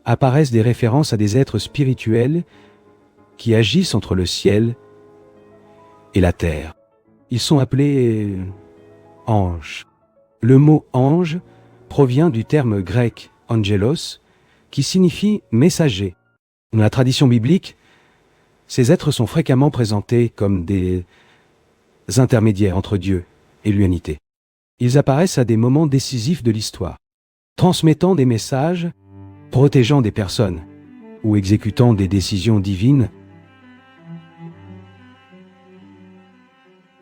apparaissent des références à des êtres spirituels qui agissent entre le ciel et la terre. Ils sont appelés anges. Le mot ange provient du terme grec angelos, qui signifie messager. Dans la tradition biblique, ces êtres sont fréquemment présentés comme des intermédiaires entre Dieu et l'humanité. Ils apparaissent à des moments décisifs de l'histoire, transmettant des messages, protégeant des personnes ou exécutant des décisions divines.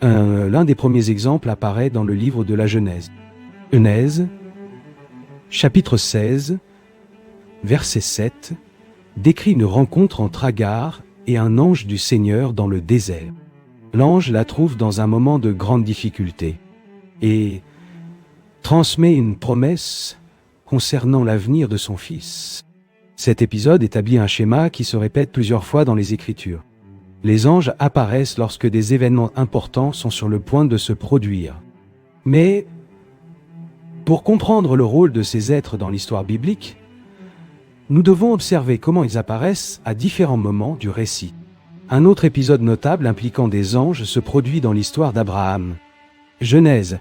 L'un des premiers exemples apparaît dans le livre de la Genèse. Genèse, chapitre 16, verset 7, décrit une rencontre entre Agar et un ange du Seigneur dans le désert. L'ange la trouve dans un moment de grande difficulté et transmet une promesse concernant l'avenir de son fils. Cet épisode établit un schéma qui se répète plusieurs fois dans les Écritures. Les anges apparaissent lorsque des événements importants sont sur le point de se produire. Mais, pour comprendre le rôle de ces êtres dans l'histoire biblique, nous devons observer comment ils apparaissent à différents moments du récit. Un autre épisode notable impliquant des anges se produit dans l'histoire d'Abraham. Genèse,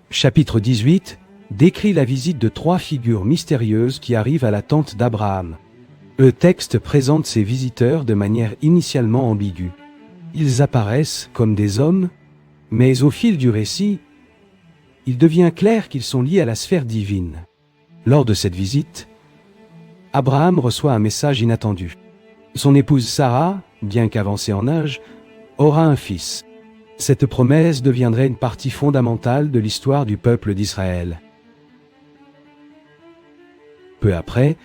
chapitre 18, décrit la visite de 3 figures mystérieuses qui arrivent à la tente d'Abraham. Le texte présente ces visiteurs de manière initialement ambiguë. Ils apparaissent comme des hommes, mais au fil du récit, il devient clair qu'ils sont liés à la sphère divine. Lors de cette visite, Abraham reçoit un message inattendu. Son épouse Sarah, bien qu'avancée en âge, aura un fils. Cette promesse deviendrait une partie fondamentale de l'histoire du peuple d'Israël. Peu après,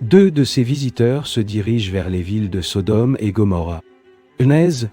2 de ces visiteurs se dirigent vers les villes de Sodome et Gomorrha. Genèse,